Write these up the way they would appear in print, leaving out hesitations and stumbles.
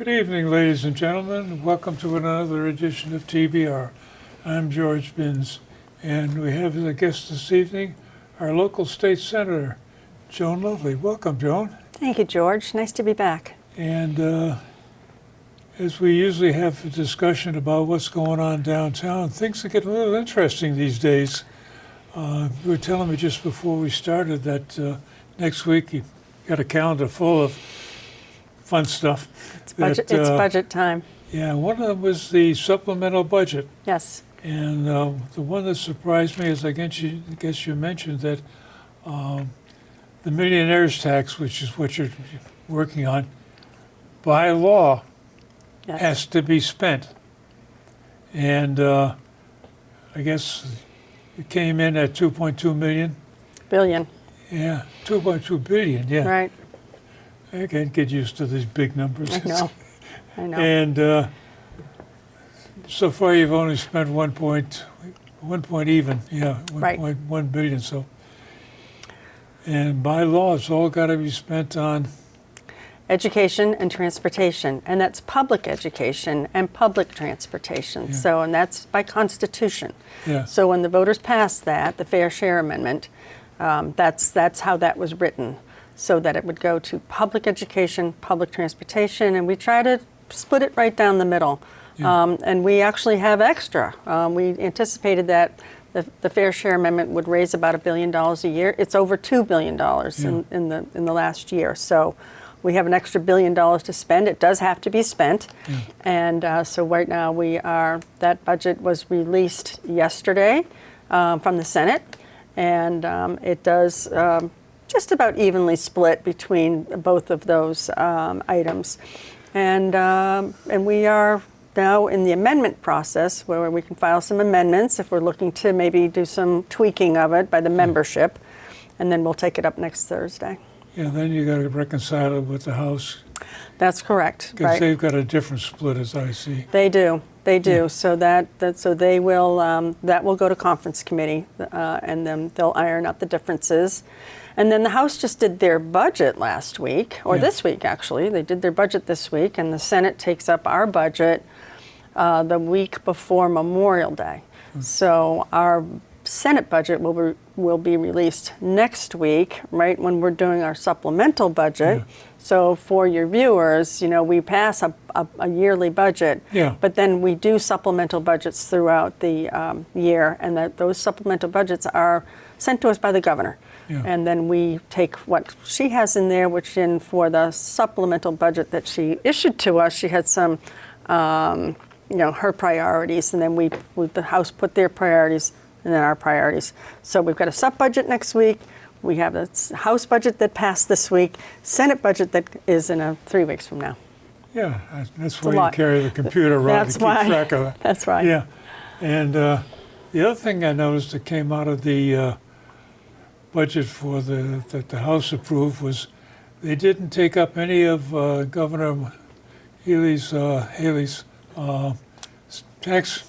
Good evening, ladies and gentlemen. Welcome to another edition of TBR. I'm George Binns, and we have as a guest this evening our local state senator, Joan Lovely. Welcome, Joan. Thank you, George. Nice to be back. And as we usually have a discussion about what's going on downtown, things are getting a little interesting these days. You were telling me just before we started that next week you got a calendar full of fun stuff. It's budget time. Yeah, one of them was the supplemental budget. Yes. And the one that surprised me is I guess you mentioned that the Millionaires Tax, which is what you're working on, by law, Yes. has to be spent. And I guess it came in at 2.2 million. Billion. Yeah, 2.2 billion, yeah. Right. I can't get used to these big numbers. I know. I know. And so far you've only spent 1 point even, yeah, Right. 1.1 billion. So, and by law, it's all got to be spent on Education and transportation, and that's public education and public transportation. Yeah. So, and that's by Constitution. Yeah. So when the voters passed that, the Fair Share Amendment, that's how that was written, so that it would go to public education, public transportation, and we try to split it right down the middle. Yeah. And we actually have extra. We anticipated that the Fair Share Amendment would raise about $1 billion a year. It's over $2 billion in the last year. So we have an extra $1 billion to spend. It does have to be spent. Yeah. And so right now that budget was released yesterday from the Senate. And it does just about evenly split between both of those items. And we are now in the amendment process where we can file some amendments if we're looking to maybe do some tweaking of it by the membership. And then we'll take it up next Thursday. Yeah, then you got to reconcile it with the House. That's correct. Because Right. they've got a different split, as I see. They do. They do. Yeah. So so they will that will go to conference committee, and then they'll iron out the differences. And then the House just did their budget last week, or Yeah. this week actually. They did their budget this week, and the Senate takes up our budget the week before Memorial Day. So our Senate budget will be released next week, right when we're doing our supplemental budget. Yeah. So for your viewers, we pass a yearly budget, Yeah. but then we do supplemental budgets throughout the year, and those supplemental budgets are sent to us by the governor. Yeah. And then we take what she has in there, for the supplemental budget that she issued to us, she had some, her priorities, and then the House put their priorities and then our priorities. So we've got a sub-budget next week. We have a House budget that passed this week, Senate budget that is in 3 weeks from now. Yeah, that's a why you lot. carry the computer around to keep track of it. That's right. Yeah, and the other thing I noticed that came out of the budget that the House approved was they didn't take up any of Governor Haley's tax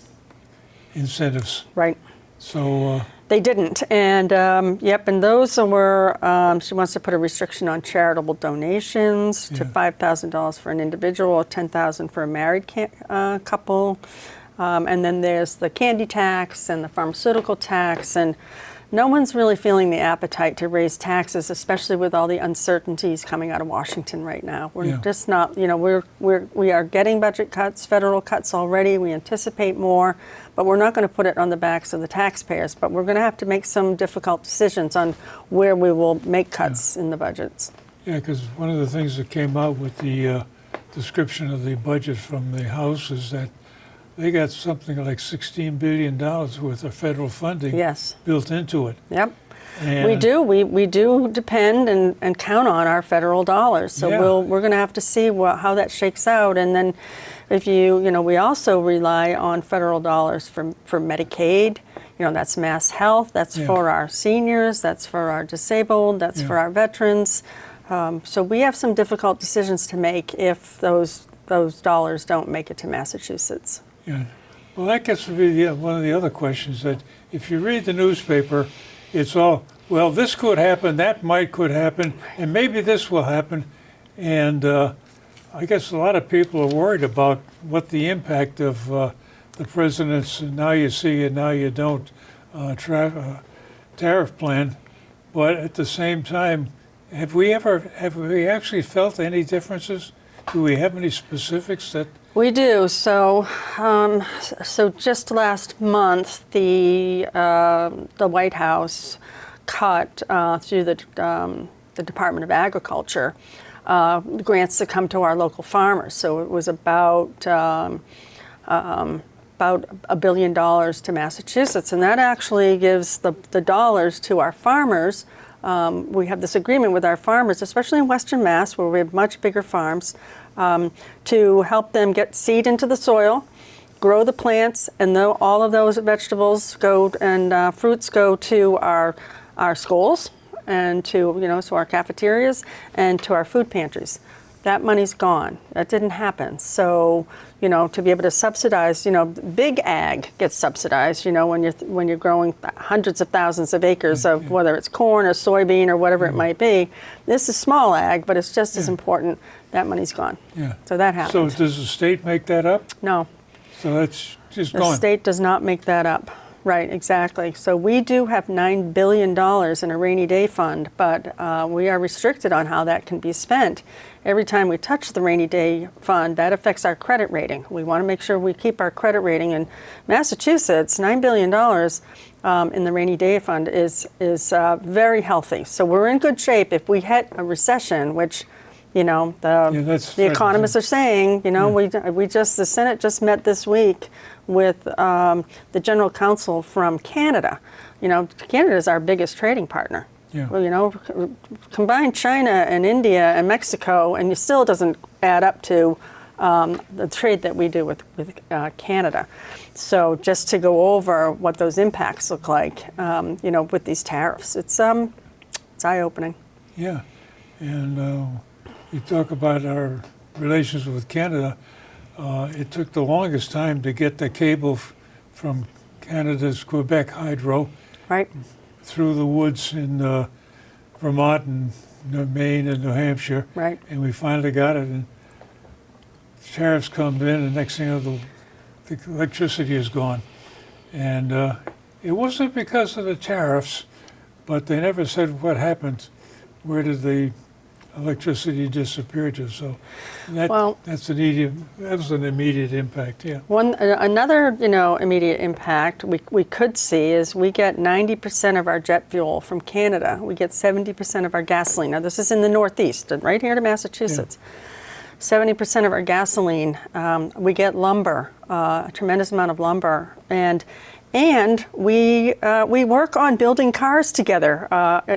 incentives. Right. So They didn't, and and those were, she wants to put a restriction on charitable donations to Yeah. $5,000 for an individual, or $10,000 for a married couple, and then there's the candy tax and the pharmaceutical tax, and no one's really feeling the appetite to raise taxes, especially with all the uncertainties coming out of Washington right now. We're Yeah. just not, we are getting budget cuts, federal cuts already. We anticipate more, but we're not going to put it on the backs of the taxpayers. But we're going to have to make some difficult decisions on where we will make cuts in the budgets. yeah, because one of the things that came out with the description of the budget from the House is that they got something like $16 billion worth of federal funding Yes. built into it. Yep. And We do. We do depend and count on our federal dollars. So Yeah. we're going to have to see how that shakes out. And then if we also rely on federal dollars for Medicaid. That's mass health. That's Yeah. for our seniors. That's for our disabled. That's Yeah. for our veterans. So we have some difficult decisions to make if those dollars don't make it to Massachusetts. Yeah. Well, that gets to be one of the other questions, that if you read the newspaper, it's all, well, this could happen, that could happen, and maybe this will happen. And I guess a lot of people are worried about what the impact of the president's now you see and now you don't tariff plan. But at the same time, have we actually felt any differences? Do we have any specifics that? We do. So just last month, the White House cut through the Department of Agriculture grants that come to our local farmers. So it was about $1 billion to Massachusetts, and that actually gives the dollars to our farmers. We have this agreement with our farmers, especially in Western Mass, where we have much bigger farms, to help them get seed into the soil, grow the plants, and all of those vegetables go and fruits go to our schools and to so our cafeterias and to our food pantries. That money's gone. That didn't happen. So, to be able to subsidize, big ag gets subsidized, when you're growing hundreds of thousands of acres of whether it's corn or soybean or whatever it might be. This is small ag, but it's just as important. That money's gone. Yeah. So that happened. So does the state make that up? No. So that's just The gone. state does not make that up. Right, exactly. So we do have $9 billion in a rainy day fund, but we are restricted on how that can be spent. Every time we touch the rainy day fund, that affects our credit rating. We want to make sure we keep our credit rating. In Massachusetts, $9 billion in the rainy day fund is very healthy. So we're in good shape. If we hit a recession, which the economists are saying, the Senate just met this week with the general counsel from Canada. Canada is our biggest trading partner. Yeah. Well, combine China and India and Mexico, and it still doesn't add up to the trade that we do with Canada. So just to go over what those impacts look like, with these tariffs, it's eye-opening. Yeah, and you talk about our relations with Canada. It took the longest time to get the cable from Canada's Quebec Hydro Right. through the woods in Vermont and Maine and New Hampshire. Right. And we finally got it. And tariffs come in, and next thing you know, the electricity is gone. And it wasn't because of the tariffs, but they never said what happened. Where did the electricity disappear to? So that was an immediate impact. Yeah. Another immediate impact we could see is we get 90% of our jet fuel from Canada. We get 70% of our gasoline. Now this is in the Northeast, right here to Massachusetts. Yeah. 70% of our gasoline. We get lumber, a tremendous amount of lumber, and we work on building cars together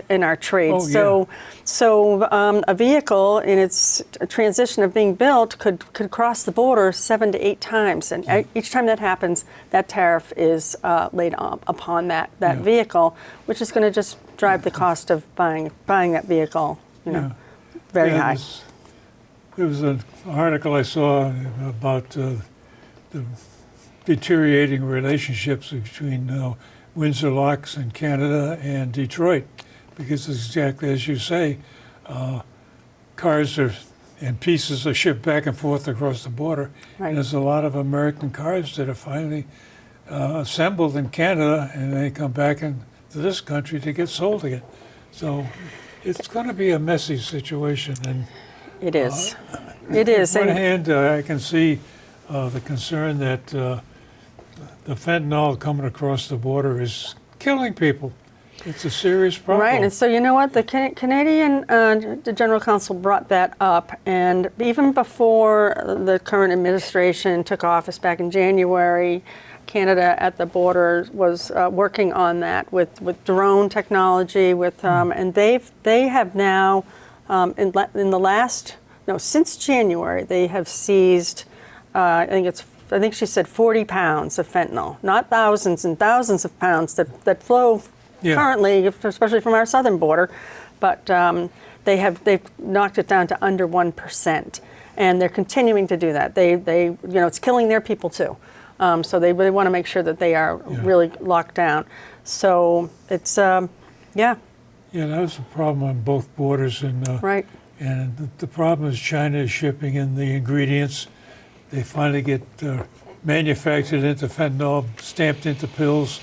in our trade. Oh, So a vehicle in its transition of being built could cross the border 7 to 8 times, and each time that happens, that tariff is laid upon that vehicle, which is going to just drive the cost of buying that vehicle, very high. There was an article I saw about the deteriorating relationships between Windsor Locks in Canada and Detroit, because exactly as you say, cars and pieces are shipped back and forth across the border. Right. And there's a lot of American cars that are finally assembled in Canada, and they come back into this country to get sold again. So it's going to be a messy situation. And it is. It is. On one hand, I can see the concern that the fentanyl coming across the border is killing people. It's a serious problem. Right, and so you know what? The Canadian the General Counsel brought that up, and even before the current administration took office back in January, Canada at the border was working on that with drone technology, and they have now since January they have seized I think she said 40 pounds of fentanyl, not thousands and thousands of pounds that flow currently, especially from our southern border, but they've knocked it down to under 1%, and they're continuing to do that. It's killing their people too, so they want to make sure that they are really locked down. So it's Yeah, that was a problem on both borders in right. And the problem is China is shipping in the ingredients. They finally get manufactured into fentanyl, stamped into pills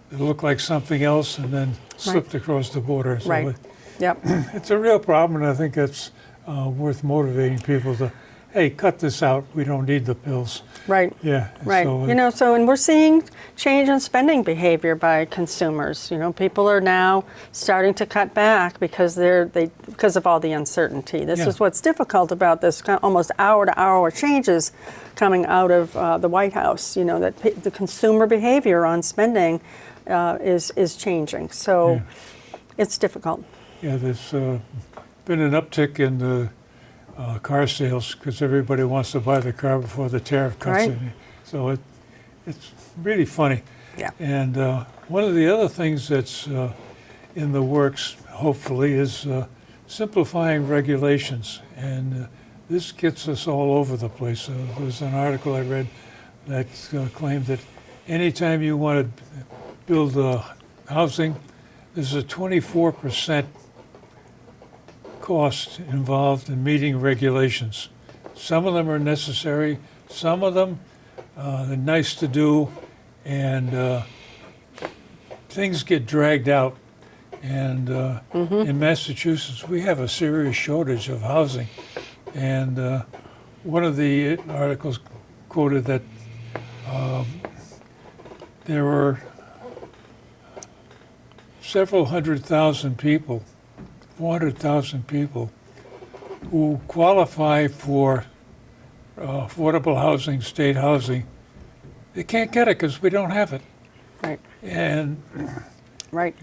that look like something else, and then slipped across the border. So Right. Yep. it's a real problem, and I think that's worth motivating people to, hey, cut this out. We don't need the pills. Right. Yeah. Right. So, And we're seeing change in spending behavior by consumers. People are now starting to cut back because because of all the uncertainty. This is what's difficult about this kind of almost hour-to-hour changes coming out of the White House. That the consumer behavior on spending is changing. So it's difficult. Yeah, there's been an uptick in the car sales because everybody wants to buy the car before the tariff cuts Right. in. So it's really funny. Yeah. And one of the other things that's in the works, hopefully, is simplifying regulations. And this gets us all over the place. There was an article I read that claimed that anytime you want to build housing, there's a 24% cost involved in meeting regulations. Some of them are necessary, some of them they're nice to do, and things get dragged out. And in Massachusetts, we have a serious shortage of housing. And one of the articles quoted that there were several 100,000 people, 400,000 people, who qualify for affordable housing, state housing. They can't get it because we don't have it. Right. And Right.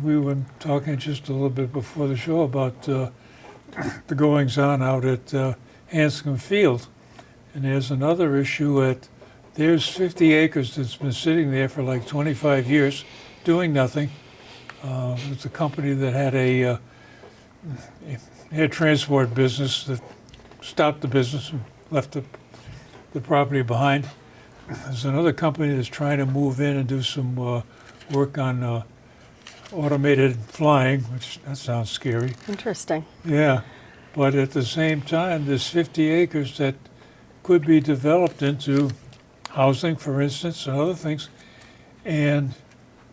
we were talking just a little bit before the show about the goings-on out at Hanscom Field. And there's another issue at, there's 50 acres that's been sitting there for like 25 years doing nothing. It's a company that had a air transport business that stopped the business and left the property behind. There's another company that's trying to move in and do some work on automated flying, which that sounds scary. Interesting. Yeah, but at the same time, there's 50 acres that could be developed into housing, for instance, and other things. And,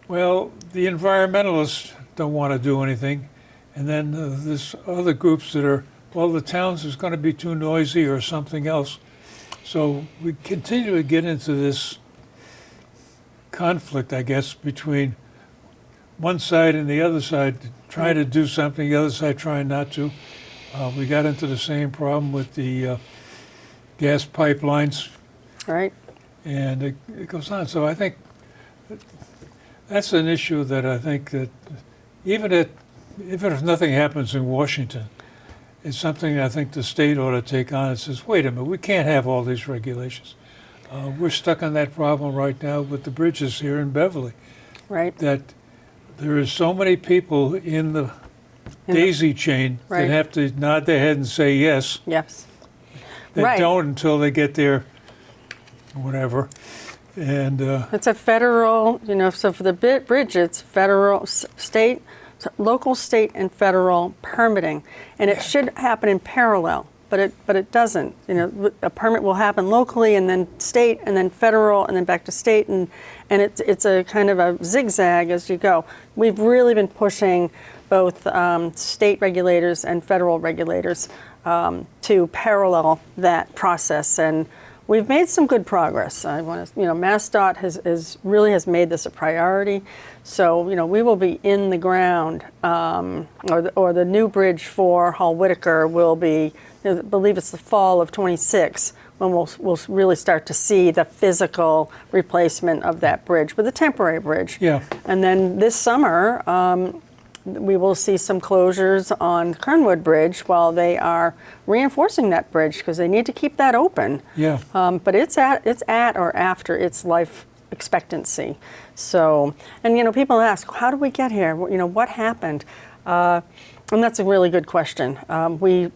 well, the environmentalists don't want to do anything. And then there's other groups that are, well, the towns is going to be too noisy or something else. So we continue to get into this conflict, I guess, between one side and the other side trying to do something, the other side trying not to. We got into the same problem with the gas pipelines, Right. and it goes on. So I think that's an issue that I think that even if nothing happens in Washington, it's something I think the state ought to take on. It says, wait a minute, we can't have all these regulations. We're stuck on that problem right now with the bridges here in Beverly, Right. that there is so many people in the daisy chain Right. that have to nod their head and say yes, Yes. that Right. don't until they get their whatever. And It's a federal, so for the bridge, it's federal, state, local, state, and federal permitting. And it should happen in parallel, but it doesn't. A permit will happen locally and then state and then federal and then back to state. And it's a kind of a zigzag as you go. We've really been pushing both state regulators and federal regulators to parallel that process. And we've made some good progress. I want to, MassDOT has made this a priority. So, we will be in the ground, or the new bridge for Hall Whitaker will be, I believe it's the fall of 26 when we'll really start to see the physical replacement of that bridge with a temporary bridge. Yeah. And then this summer, we will see some closures on Kernwood Bridge while they are reinforcing that bridge because they need to keep that open. yeah, But it's at or after its life expectancy. So, and people ask, how did we get here? What happened? And that's a really good question. We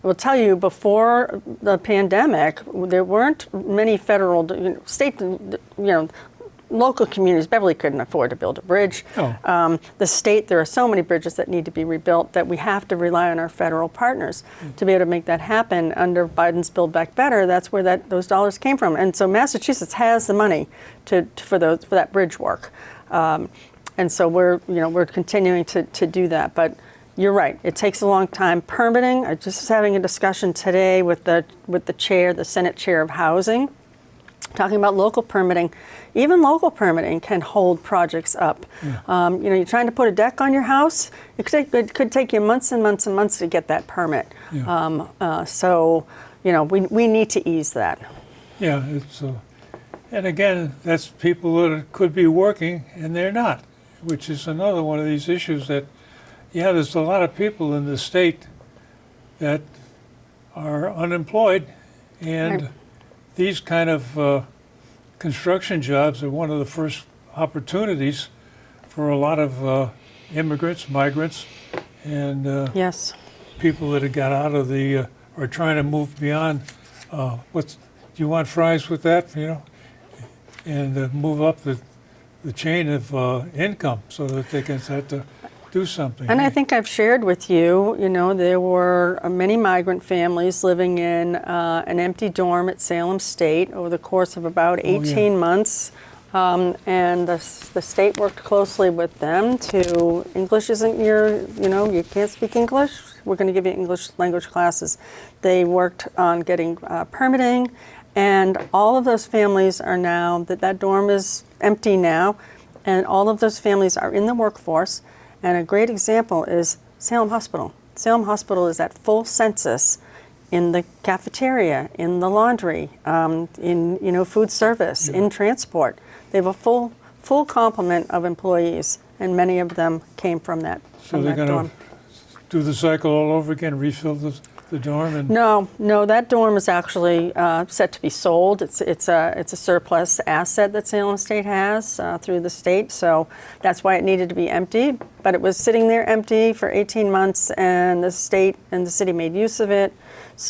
will tell you, before the pandemic, there weren't many federal, state, local communities, Beverly couldn't afford to build a bridge. No. The state, there are so many bridges that need to be rebuilt that we have to rely on our federal partners to be able to make that happen. Under Biden's Build Back Better, that's where those dollars came from. And so Massachusetts has the money for that bridge work. And so we're continuing to do that. But you're right, it takes a long time. Permitting, I just was having a discussion today with the chair, the Senate chair of Housing, talking about local permitting. Even local permitting can hold projects up. Yeah. You're trying to put a deck on your house, it could take you months and months and months to get that permit. Yeah. So we need to ease that. Yeah, and again, that's people that could be working and they're not, which is another one of these issues that, there's a lot of people in the state that are unemployed, and these kind of construction jobs are one of the first opportunities for a lot of immigrants, migrants, and Yes. people that have got out of are trying to move beyond. Do you want fries with that? And move up the chain of income so that they can start to do something. And I think I've shared with you, there were many migrant families living in an empty dorm at Salem State over the course of about 18 months. And the state worked closely with them to, English isn't you can't speak English, we're going to give you English language classes. They worked on getting permitting, and all of those families are now, that dorm is empty now, and all of those families are in the workforce. And a great example is Salem Hospital. Salem Hospital is at full census in the cafeteria, in the laundry, in food service, in transport. They have a full complement of employees, and many of them came from that. So they're going to do the cycle all over again, refill the dorm? And No, that dorm is actually set to be sold. It's a surplus asset that Salem State has through the state, so that's why it needed to be empty. But it was sitting there empty for 18 months, and the state and the city made use of it,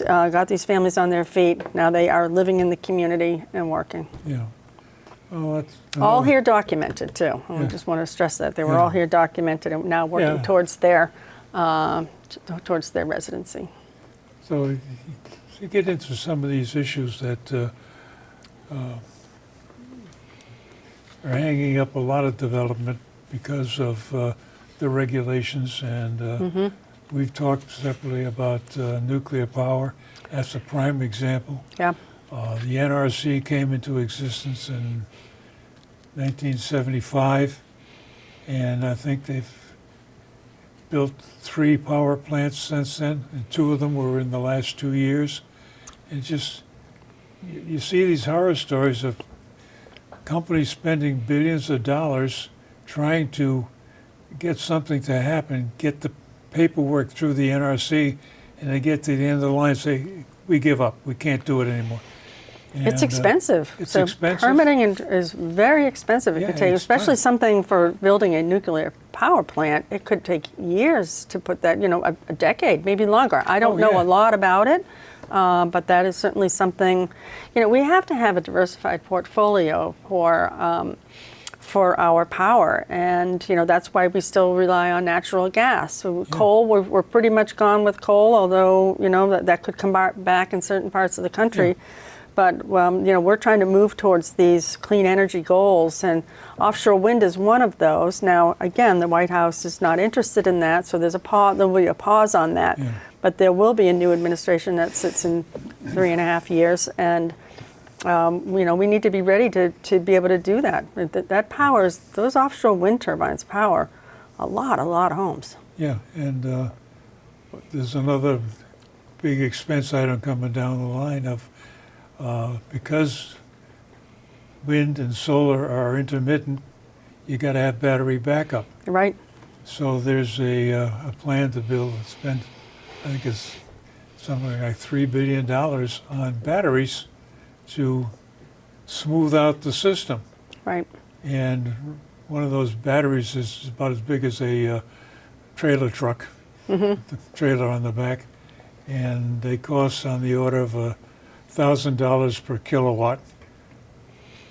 got these families on their feet. Now they are living in the community and working. Yeah. Oh, that's all here documented too. I just want to stress that they were all here documented and now working towards their residency. So you get into some of these issues that are hanging up a lot of development because of the regulations, and we've talked separately about nuclear power. That's a prime example. Yeah. The NRC came into existence in 1975, and I think they've built 3 power plants since then, and 2 of them were in the last 2 years. And just, you see these horror stories of companies spending billions of dollars trying to get something to happen, get the paperwork through the NRC, and they get to the end of the line and say, we give up, we can't do it anymore. And, it's expensive. It's so expensive. Permitting is very expensive. It could take, especially something for building a nuclear power plant. It could take years to put that. A decade, maybe longer. I don't know a lot about it, but that is certainly something. We have to have a diversified portfolio for our power, and that's why we still rely on natural gas. So coal, we're pretty much gone with coal, although that could come back in certain parts of the country. Yeah. But we're trying to move towards these clean energy goals, and offshore wind is one of those. Now, again, the White House is not interested in that, so there's there'll be a pause on that. Yeah. But there will be a new administration that sits in 3.5 years, and we need to be ready to be able to do that. That powers, those offshore wind turbines power a lot of homes. Yeah, and there's another big expense item coming down the line of because wind and solar are intermittent, you got to have battery backup. Right. So there's a plan to spend, I think it's something like $3 billion on batteries to smooth out the system. Right. And one of those batteries is about as big as a trailer truck, the trailer on the back, and they cost on the order of $1,000 per kilowatt.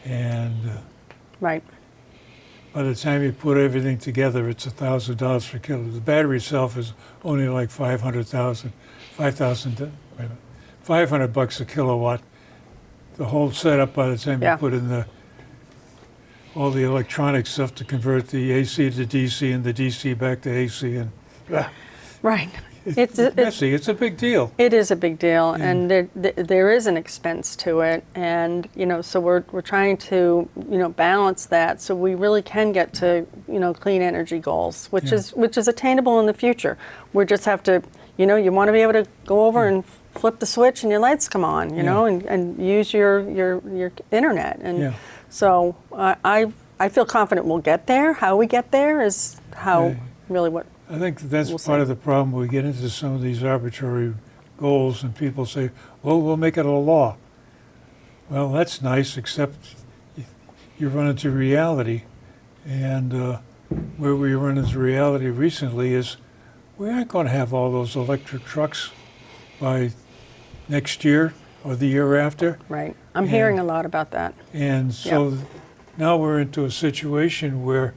And Right. By the time you put everything together, it's $1,000 per kilo. The battery itself is only like 500,000, 5,000, 500 bucks a kilowatt. The whole setup, by the time Yeah. you put in all the electronic stuff to convert the AC to DC and the DC back to AC, and Right. it's messy. It's a big deal. It is a big deal, Yeah. and there is an expense to it, and so we're trying to balance that so we really can get to clean energy goals, which is attainable in the future. We just have to you want to be able to go over and flip the switch and your lights come on, and use your internet, and so I feel confident we'll get there. How we get there is how really what. I think that's part of the problem. We get into some of these arbitrary goals, and people say, well, we'll make it a law. Well, that's nice, except you run into reality. And where we run into reality recently is we aren't going to have all those electric trucks by next year or the year after. Right. I'm hearing a lot about that. And so now we're into a situation where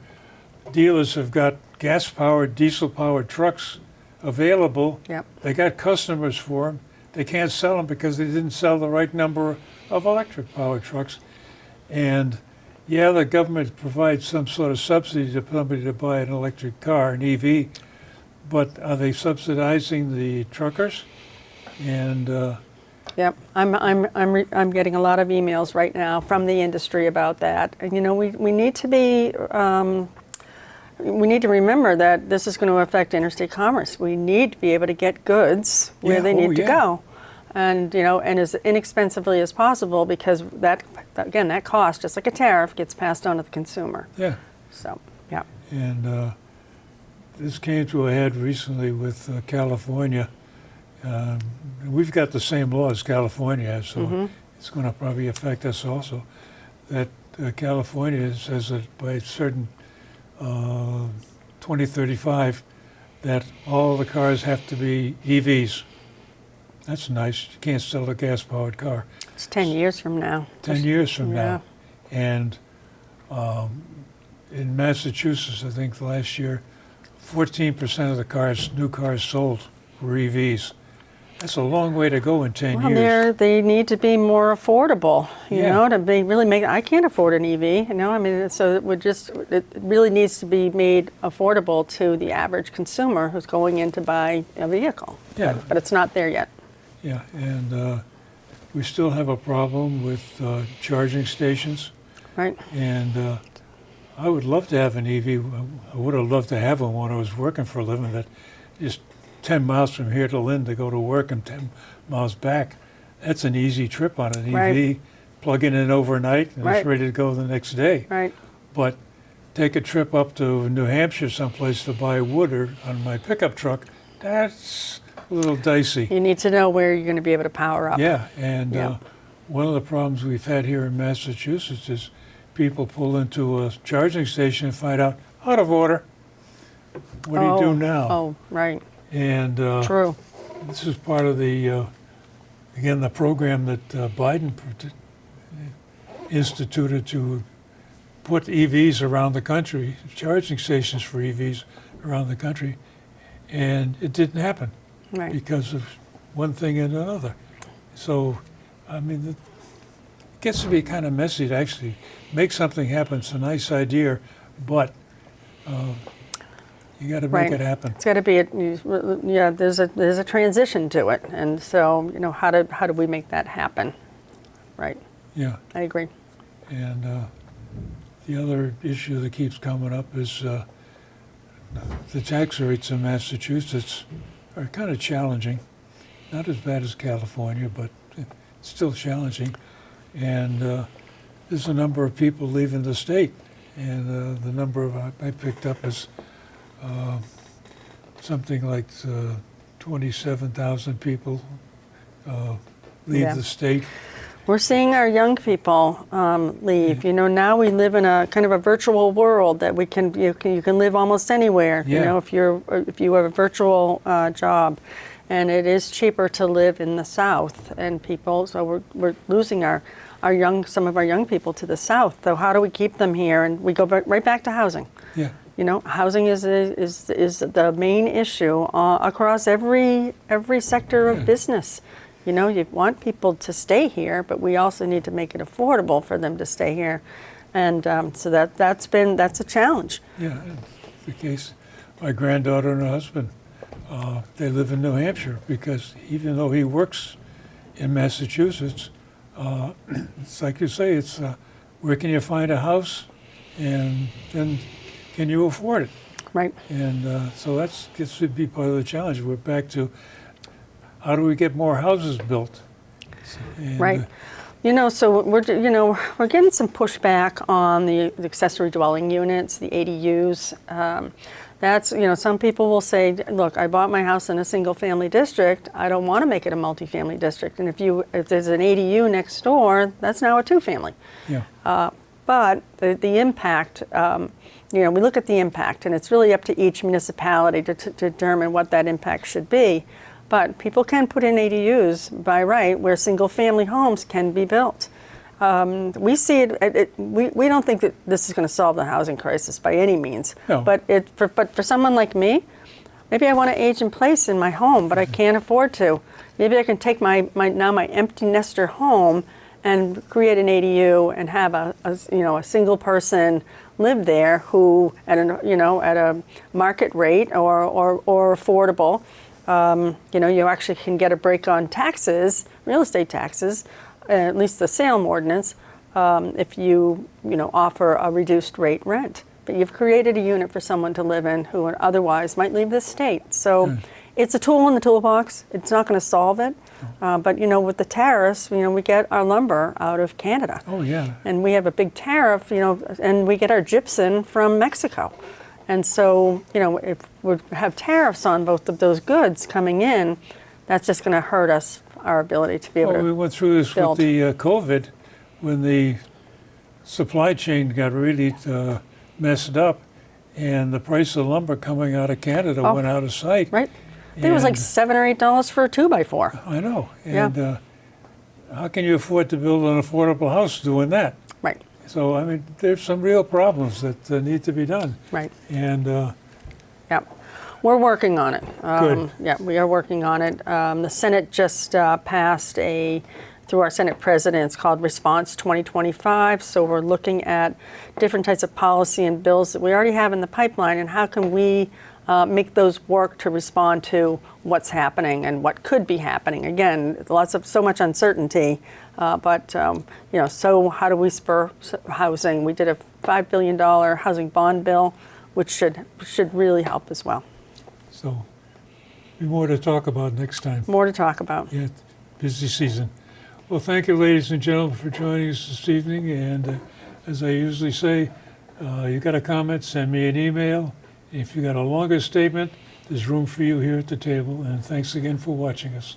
dealers have got gas-powered, diesel-powered trucks available. Yep. They got customers for them. They can't sell them because they didn't sell the right number of electric-powered trucks. And the government provides some sort of subsidy to somebody to buy an electric car, an EV, but are they subsidizing the truckers? And Yep, I'm getting a lot of emails right now from the industry about that. And we need to be. We need to remember that this is going to affect interstate commerce. We need to be able to get goods where they need to go, and and as inexpensively as possible, because that cost, just like a tariff, gets passed on to the consumer. Yeah. So And this came to a head recently with California. We've got the same law as California has, so it's going to probably affect us also. That California says that by a certain 2035 that all the cars have to be EVs. That's nice. You can't sell a gas-powered car. it's 10 years from now. 10 years from now. And in Massachusetts, I think last year, 14% of the new cars sold were EVs. That's a long way to go in 10 years. They need to be more affordable, to be really make. I can't afford an EV, so it really needs to be made affordable to the average consumer who's going in to buy a vehicle. Yeah. But it's not there yet. Yeah, and we still have a problem with charging stations. Right. And I would love to have an EV. I would have loved to have one when I was working for a living, that just 10 miles from here to Lynn to go to work and 10 miles back. That's an easy trip on an EV. Right. Plug it in overnight and Right. it's ready to go the next day. Right. But take a trip up to New Hampshire someplace to buy wood on my pickup truck, that's a little dicey. You need to know where you're going to be able to power up. Yeah, and one of the problems we've had here in Massachusetts is people pull into a charging station and find out, out of order. What do you do now? Oh, right. And True. this is part of the program that Biden instituted to put EVs around the country, charging stations for EVs around the country, and it didn't happen Right. because of one thing and another. So, it gets to be kind of messy to actually make something happen. It's a nice idea, but you got to make it happen. It's got to be there's a transition to it, and so how do we make that happen? Right. Yeah. I agree. And the other issue that keeps coming up is the tax rates in Massachusetts are kind of challenging. Not as bad as California, but it's still challenging. And there's a number of people leaving the state, and the number I picked up is something like 27,000 people leave the state. We're seeing our young people leave. Now we live in a kind of a virtual world that you can live almost anywhere. Yeah. If you have a virtual job, and it is cheaper to live in the South, and so we're losing our some of our young people to the south. So how do we keep them here? And we go right back to housing. Yeah. You know, housing is the main issue across every sector of business. You know, you want people to stay here, but we also need to make it affordable for them to stay here, and so that's a challenge. Yeah, the case. My granddaughter and her husband, they live in New Hampshire because even though he works in Massachusetts, it's like you say, it's where can you find a house, and then can you afford it? Right. And so that gets to be part of the challenge. We're back to how do we get more houses built? And, right. You know, so we're getting some pushback on the accessory dwelling units, the ADUs. That's, you know, some people will say, look, I bought my house in a single family district. I don't want to make it a multifamily district. And if there's an ADU next door, that's now a two-family. Yeah. But the impact, you know, we look at the impact, and it's really up to each municipality to determine what that impact should be. But people can put in ADUs by right where single-family homes can be built. We see it. We don't think that this is going to solve the housing crisis by any means. No. But for someone like me, maybe I want to age in place in my home, but I can't afford to. Maybe I can take my empty nester home and create an ADU and have a single person live there who at a market rate or affordable. You know, you actually can get a break on taxes, real estate taxes, at least the Salem ordinance, if you offer a reduced rate rent. But you've created a unit for someone to live in who otherwise might leave this state. So it's a tool in the toolbox. It's not going to solve it. But, you know, with the tariffs, you know, we get our lumber out of Canada. Oh, yeah. And we have a big tariff, you know, and we get our gypsum from Mexico. And so, you know, if we have tariffs on both of those goods coming in, that's just going to hurt us, our ability to be able to we went through this build. with the COVID when the supply chain got really messed up, and the price of lumber coming out of Canada went out of sight. Right. I think it was like $7 or $8 for a 2x4. I know. And how can you afford to build an affordable house doing that? Right. So, I mean, there's some real problems that need to be done. Right. And Yeah, we're working on it. Good. Yeah, we are working on it. The Senate just passed through our Senate President, it's called Response 2025. So we're looking at different types of policy and bills that we already have in the pipeline, and how can we make those work to respond to what's happening and what could be happening. Again, so much uncertainty, but you know, so how do we spur housing? We did a $5 billion housing bond bill, which should really help as well. so, be more to talk about next time. More to talk about. Yeah, busy season. Well, thank you, ladies and gentlemen, for joining us this evening. And as I usually say, you got a comment, send me an email. If you got a longer statement, there's room for you here at the table. And thanks again for watching us.